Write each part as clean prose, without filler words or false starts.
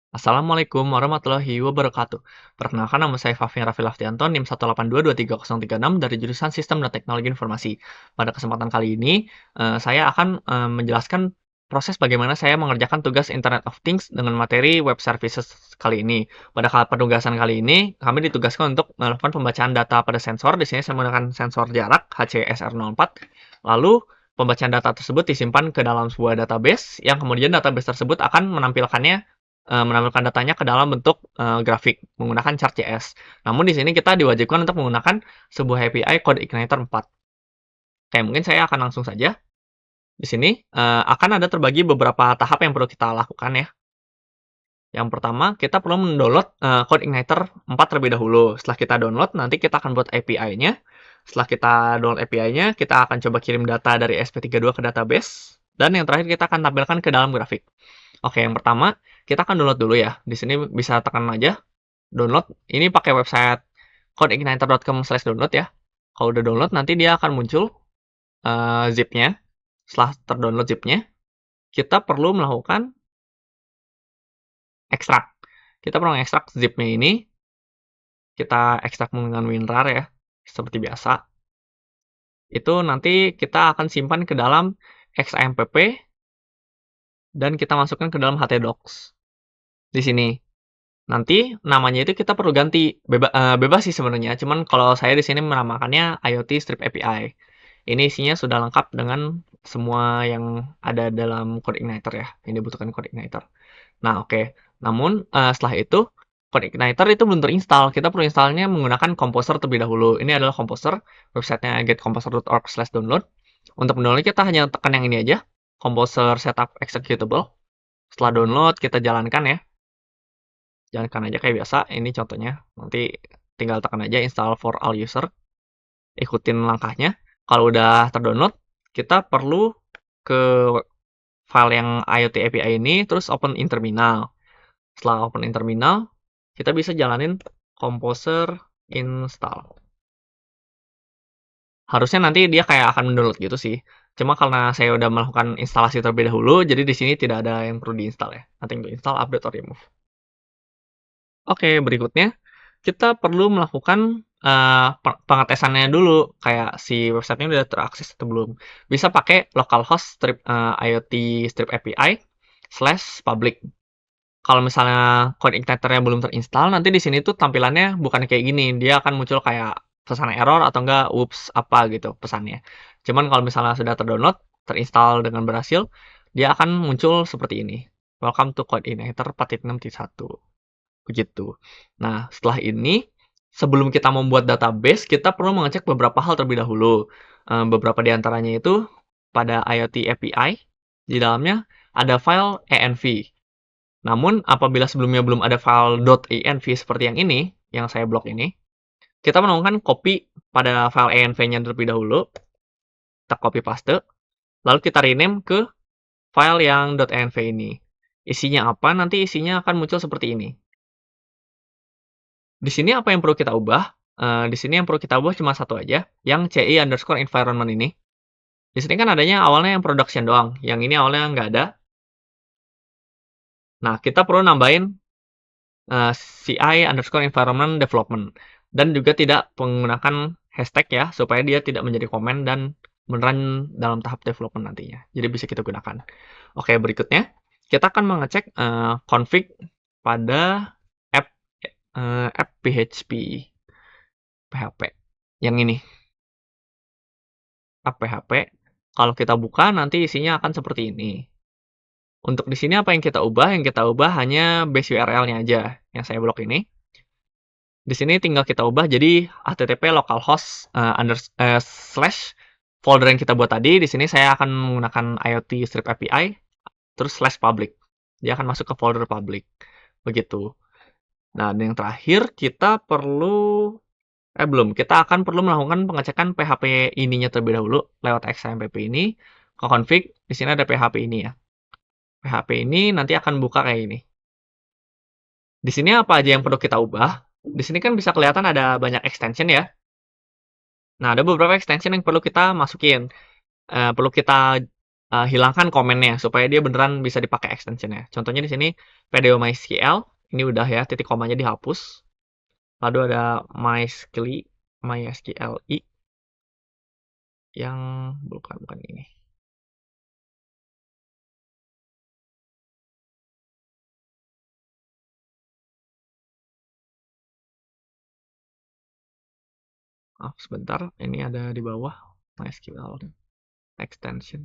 Assalamualaikum warahmatullahi wabarakatuh. Perkenalkan nama saya Fafin Raffi Laftianto, NIM 182230036 dari jurusan Sistem dan Teknologi Informasi. Pada kesempatan kali ini, saya akan menjelaskan proses bagaimana saya mengerjakan tugas Internet of Things dengan materi web services kali ini. Pada penugasan kali ini, kami ditugaskan untuk melakukan pembacaan data pada sensor. Di sini saya menggunakan sensor jarak HCSR04. Lalu, pembacaan data tersebut disimpan ke dalam sebuah database, yang kemudian database tersebut akan menampilkan datanya ke dalam bentuk grafik menggunakan chart.js. Namun di sini kita diwajibkan untuk menggunakan sebuah API CodeIgniter 4. Oke, mungkin saya akan langsung saja. Di sini akan ada terbagi beberapa tahap yang perlu kita lakukan ya. Yang pertama, kita perlu mendownload CodeIgniter 4 terlebih dahulu. Setelah kita download, nanti kita akan buat API-nya. Setelah kita download API-nya, kita akan coba kirim data dari SP32 ke database. Dan yang terakhir, kita akan tampilkan ke dalam grafik. Oke, yang pertama, kita akan download dulu ya. Di sini bisa tekan aja, download. Ini pakai website codeigniter.com/download ya. Kalau udah download, nanti dia akan muncul zip-nya. Setelah terdownload zip-nya, kita perlu melakukan ekstrak. Kita perlu ekstrak zip-nya ini. Kita ekstrak menggunakan WinRAR ya, seperti biasa. Itu nanti kita akan simpan ke dalam XAMPP dan kita masukkan ke dalam htdocs. Di sini. Nanti namanya itu kita perlu ganti. Bebas sih sebenarnya, cuman kalau saya di sini menamakannya IoT Strip API. Ini isinya sudah lengkap dengan semua yang ada dalam CodeIgniter ya, yang dibutuhkan CodeIgniter. Nah, oke. Namun setelah itu CodeIgniter itu belum terinstall. Kita perlu installnya menggunakan Composer terlebih dahulu. Ini adalah Composer, websitenya getcomposer.org/download. Untuk mendownload kita hanya tekan yang ini aja, Composer Setup Executable. Setelah download kita jalankan ya. Jalankan aja kayak biasa. Ini contohnya. Nanti tinggal tekan aja install for all user. Ikutin langkahnya. Kalau udah terdownload, kita perlu ke file yang IoT API ini, terus open in terminal. Setelah open in terminal, kita bisa jalanin Composer install. Harusnya nanti dia kayak akan mendownload gitu sih. Cuma karena saya udah melakukan instalasi terlebih dahulu, jadi di sini tidak ada yang perlu diinstal ya. Nanti untuk install, update, or remove. Oke, berikutnya kita perlu melakukan pengetesannya dulu, kayak si websitenya udah terakses atau belum. Bisa pakai localhost strip IoT strip API /public. Kalau misalnya CodeIgniter-nya belum terinstall, nanti di sini tuh tampilannya bukan kayak gini. Dia akan muncul kayak pesan error atau enggak, whoops, apa gitu pesannya. Cuman kalau misalnya sudah terdownload, terinstall dengan berhasil, dia akan muncul seperti ini. Welcome to CodeIgniter 4.6.1. Begitu. Nah, setelah ini, sebelum kita membuat database, kita perlu mengecek beberapa hal terlebih dahulu. Beberapa di antaranya itu, pada IoT API, di dalamnya ada file env. Namun, apabila sebelumnya belum ada file .env seperti yang ini, yang saya blok ini, kita menemukan copy pada file env-nya terlebih dahulu. Kita copy paste, lalu kita rename ke file yang .env ini. Isinya apa? Nanti isinya akan muncul seperti ini. Di sini apa yang perlu kita ubah? Di sini yang perlu kita ubah cuma satu aja, yang CI_environment ini. Di sini kan adanya awalnya yang production doang, yang ini awalnya nggak ada. Nah, kita perlu nambahin CI_environment development. Dan juga tidak menggunakan hashtag ya, supaya dia tidak menjadi komen dan beneran dalam tahap development nantinya. Jadi bisa kita gunakan. Oke, berikutnya kita akan mengecek config pada app PHP yang ini. App PHP, kalau kita buka nanti isinya akan seperti ini. Untuk di sini apa yang kita ubah? Yang kita ubah hanya base URL-nya aja, yang saya blok ini. Di sini tinggal kita ubah jadi http localhost slash folder yang kita buat tadi. Di sini saya akan menggunakan IoT strip API, terus /public. Dia akan masuk ke folder public. Begitu. Nah, dan yang terakhir kita perlu kita akan perlu melakukan pengecekan PHP ininya terlebih dahulu lewat XAMPP ini ke config. Di sini ada PHP ini ya. PHP ini nanti akan buka kayak ini. Di sini apa aja yang perlu kita ubah? Di sini kan bisa kelihatan ada banyak extension ya. Nah, ada beberapa extension yang perlu kita masukin. Perlu kita hilangkan komennya supaya dia beneran bisa dipakai extension-nya. Contohnya di sini PDO MySQL, ini udah ya, titik komanya dihapus. Lalu ada MySQLi yang bukan ini. Sebentar, ini ada di bawah MySQL extension.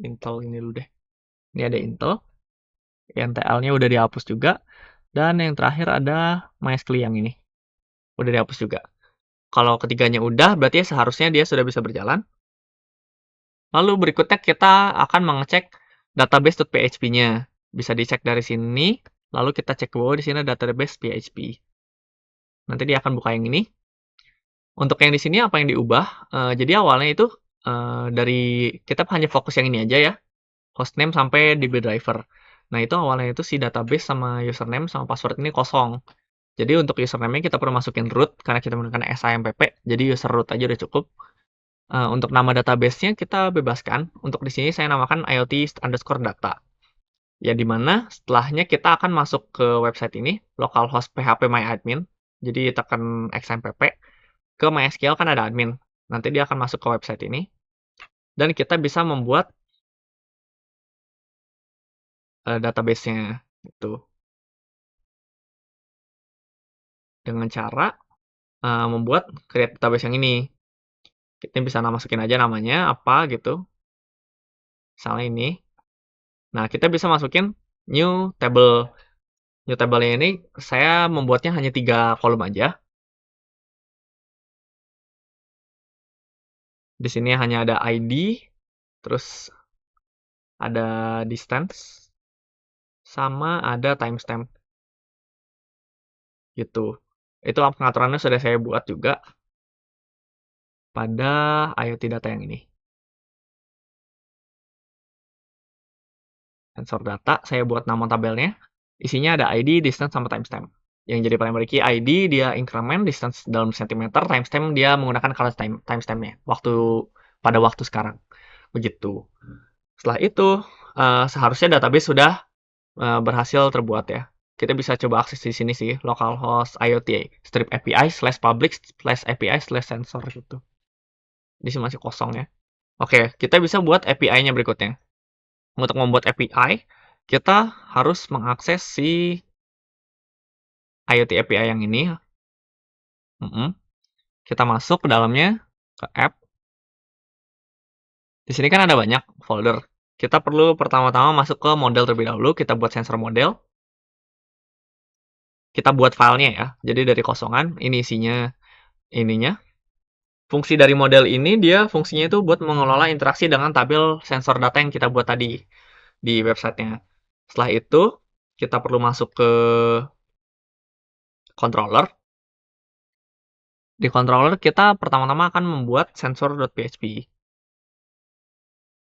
Intel ini dulu deh. Ini ada Intel, NTL-nya udah dihapus juga. Dan yang terakhir ada MySQL yang ini. Udah dihapus juga. Kalau ketiganya udah, berarti seharusnya dia sudah bisa berjalan. Lalu berikutnya kita akan mengecek database.php-nya. Bisa dicek dari sini, lalu kita cek ke bawah di sini database PHP. Nanti dia akan buka yang ini. Untuk yang di sini apa yang diubah? Jadi awalnya itu dari kita hanya fokus yang ini aja ya, hostname sampai DB driver. Nah itu awalnya itu si database sama username sama password ini kosong. Jadi untuk username-nya kita perlu masukin root karena kita menggunakan SIMPP. Jadi user root aja udah cukup. Untuk nama database-nya kita bebaskan. Untuk di sini saya namakan IoT_data. Ya dimana setelahnya kita akan masuk ke website ini, localhost php myadmin. Jadi tekan XMPP. Ke MySQL kan ada admin. Nanti dia akan masuk ke website ini. Dan kita bisa membuat database-nya. Gitu. Dengan cara membuat create database yang ini. Kita bisa masukin aja namanya apa gitu. Misalnya ini. Nah, kita bisa masukin new table. New table ini saya membuatnya hanya 3 kolom aja. Di sini hanya ada ID, terus ada distance, sama ada timestamp. Gitu. Itu pengaturannya sudah saya buat juga pada IoT data yang ini. Sensor data, saya buat nama tabelnya. Isinya ada ID, distance, sama timestamp. Yang jadi primary key ID dia increment, distance dalam sentimeter, timestamp dia menggunakan color timestampnya. Pada waktu sekarang. Begitu. Setelah itu, seharusnya database sudah berhasil terbuat ya. Kita bisa coba akses di sini sih, localhost IoT strip API /public /API /sensor gitu. Di sini masih kosong ya. Oke, kita bisa buat API-nya berikutnya. Untuk membuat API, kita harus mengakses si IoT API yang ini. Kita masuk ke dalamnya, ke app. Di sini kan ada banyak folder. Kita perlu pertama-tama masuk ke model terlebih dahulu. Kita buat sensor model. Kita buat filenya ya. Jadi dari kosongan, ini isinya ininya. Fungsi dari model ini, dia fungsinya itu buat mengelola interaksi dengan tabel sensor data yang kita buat tadi di websitenya. Setelah itu, kita perlu masuk ke controller. Di controller, kita pertama-tama akan membuat sensor.php.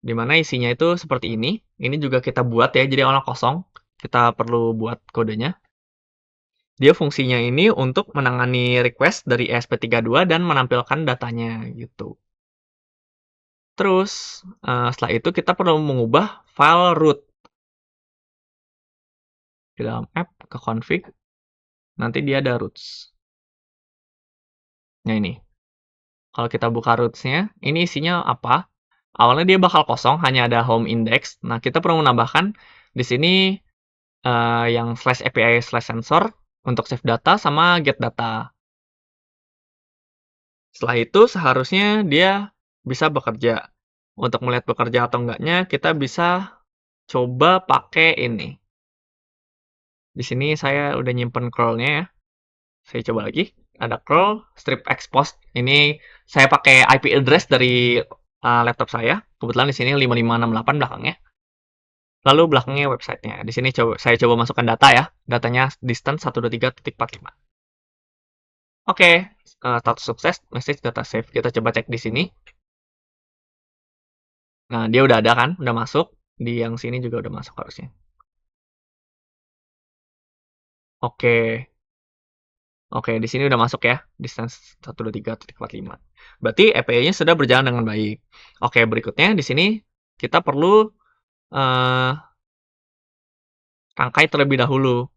Dimana isinya itu seperti ini. Ini juga kita buat ya, jadi awalnya kosong. Kita perlu buat kodenya. Dia fungsinya ini untuk menangani request dari ESP32 dan menampilkan datanya gitu. Terus, setelah itu kita perlu mengubah file root. Di dalam app, ke config, nanti dia ada roots. Nah ini. Kalau kita buka roots-nya, ini isinya apa? Awalnya dia bakal kosong, hanya ada home index. Nah, kita perlu menambahkan di sini yang /API/sensor untuk save data sama get data. Setelah itu seharusnya dia bisa bekerja. Untuk melihat bekerja atau enggaknya, kita bisa coba pakai ini. Di sini saya udah nyimpen curl-nya ya. Saya coba lagi. Ada curl, strip expose. Ini saya pakai IP address dari laptop saya. Kebetulan di sini 5568 belakangnya. Lalu belakangnya websitenya. Di sini saya coba masukkan data ya. Datanya distance 123.45. Oke, status sukses, message data save. Kita coba cek di sini. Nah, dia udah ada kan? Udah masuk. Di yang sini juga udah masuk harusnya. Oke. Oke, di sini udah masuk ya, distance 123.45. Berarti API-nya sudah berjalan dengan baik. Oke, berikutnya di sini kita perlu eh, rangkai terlebih dahulu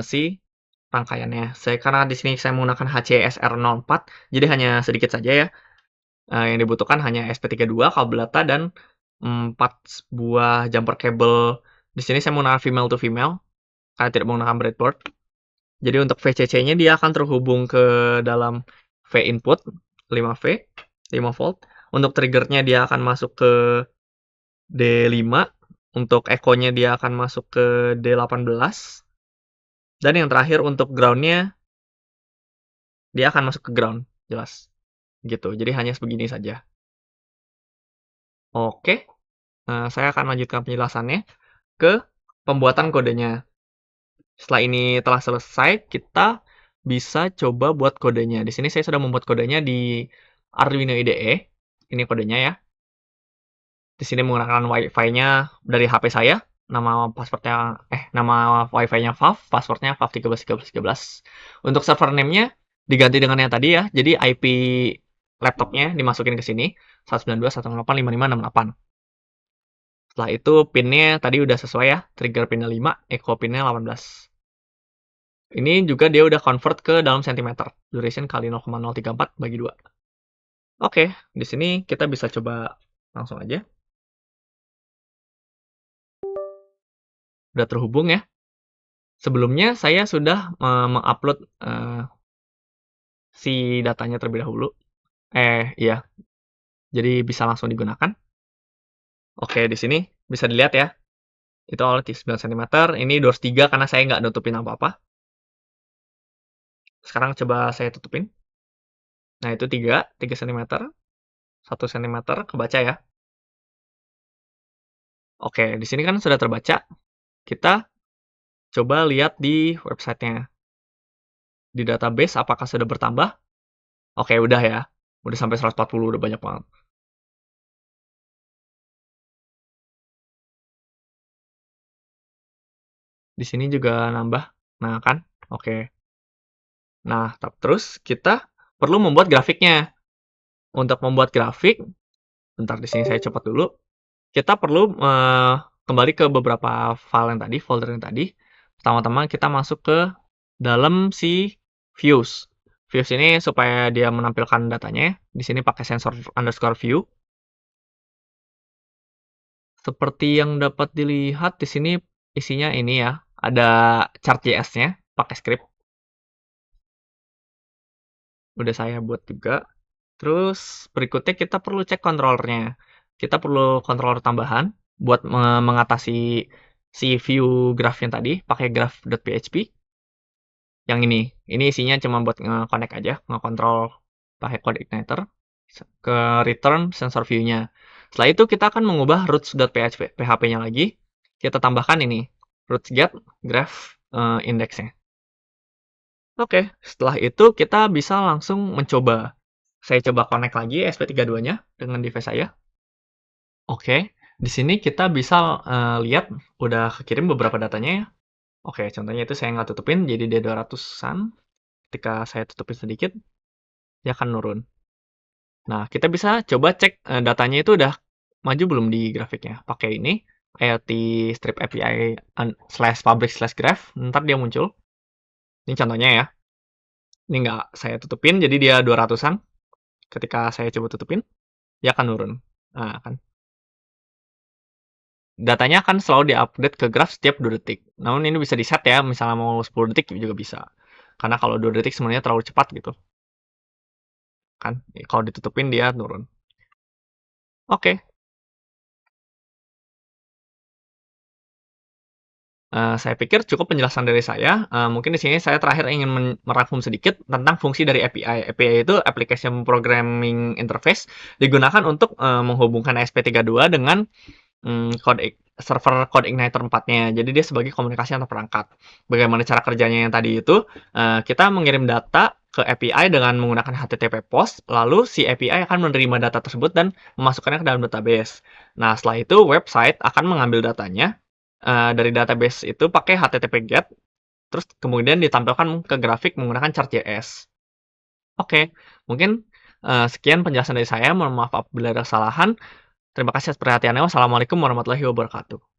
si rangkaiannya. Karena di sini saya menggunakan HCSR04, jadi hanya sedikit saja ya. Yang dibutuhkan hanya SP32, kabel data, dan 4 buah jumper cable. Di sini saya menggunakan female to female, karena tidak menggunakan breadboard. Jadi untuk VCC-nya dia akan terhubung ke dalam V input 5V, 5 volt. Untuk triggernya dia akan masuk ke D5. Untuk echo-nya dia akan masuk ke D18. Dan yang terakhir untuk ground-nya dia akan masuk ke ground, jelas. Gitu. Jadi hanya sebegini saja. Oke, saya akan lanjutkan penjelasannya ke pembuatan kodenya. Setelah ini telah selesai, kita bisa coba buat kodenya. Di sini saya sudah membuat kodenya di Arduino IDE. Ini kodenya ya. Di sini menggunakan Wi-Fi-nya dari HP saya. Nama Wi-Fi-nya FAV, passwordnya FAV131313. Untuk server name-nya diganti dengan yang tadi ya. Jadi IP laptopnya dimasukin ke sini 192.168.5568. Setelah itu pinnya tadi udah sesuai ya. Trigger pinnya 5, echo pinnya 18. Ini juga dia udah convert ke dalam centimeter. Duration kali 0,034 bagi 2. Oke, di sini kita bisa coba langsung aja. Udah terhubung ya. Sebelumnya saya sudah mengupload si datanya terlebih dahulu. Iya. Jadi bisa langsung digunakan. Oke, di sini bisa dilihat ya. Itu awalnya 9 cm. Ini 203 karena saya nggak nutupin apa-apa. Sekarang coba saya tutupin. Nah, itu 3 cm. 1 cm kebaca ya. Oke, di sini kan sudah terbaca. Kita coba lihat di websitenya. Di database apakah sudah bertambah? Oke, udah ya. Udah sampai 140, udah banyak banget. Di sini juga nambah. Nah, kan? Oke. Nah, terus kita perlu membuat grafiknya. Untuk membuat grafik, bentar di sini saya cepat dulu. Kita perlu kembali ke beberapa file yang tadi, folder yang tadi. Pertama-tama kita masuk ke dalam si views. Views ini supaya dia menampilkan datanya. Di sini pakai sensor underscore view. Seperti yang dapat dilihat di sini isinya ini ya. Ada chart JS-nya pakai script. Udah saya buat juga. Terus berikutnya kita perlu cek controllernya. Kita perlu controller tambahan buat mengatasi si view graph yang tadi pakai graph.php. Yang ini isinya cuma buat nge-connect aja, nge-control pakai code igniter ke return sensor view-nya. Setelah itu kita akan mengubah roots.php-nya lagi. Kita tambahkan ini roots.get graph index-nya. Oke, setelah itu kita bisa langsung mencoba. Saya coba connect lagi SP32-nya dengan device saya. Oke, di sini kita bisa lihat udah kekirim beberapa datanya ya. Oke, contohnya itu saya nggak tutupin, jadi dia 200-an. Ketika saya tutupin sedikit, dia akan nurun. Nah, kita bisa coba cek datanya itu udah maju belum di grafiknya. Pakai ini, IoT strip API /public/graph, ntar dia muncul. Ini contohnya ya. Ini nggak saya tutupin, jadi dia 200-an. Ketika saya coba tutupin, dia akan nurun. Nah, kan. Datanya akan selalu diupdate ke graph setiap 2 detik. Namun ini bisa di-set ya, misalnya mau 10 detik juga bisa. Karena kalau 2 detik sebenarnya terlalu cepat gitu. Kan, kalau ditutupin dia turun. Oke. Saya pikir cukup penjelasan dari saya. Mungkin di sini saya terakhir ingin merangkum sedikit tentang fungsi dari API. API itu Application Programming Interface, digunakan untuk menghubungkan SP32 dengan server Code Igniter 4-nya. Jadi dia sebagai komunikasi antar perangkat. Bagaimana cara kerjanya yang tadi itu, kita mengirim data ke API dengan menggunakan HTTP POST, lalu si API akan menerima data tersebut dan memasukkannya ke dalam database. Nah, setelah itu website akan mengambil datanya dari database itu pakai HTTP GET, terus kemudian ditampilkan ke grafik menggunakan Chart.js. Oke, mungkin, sekian penjelasan dari saya, mohon maaf apabila ada kesalahan. Terima kasih atas perhatiannya. Wassalamualaikum warahmatullahi wabarakatuh.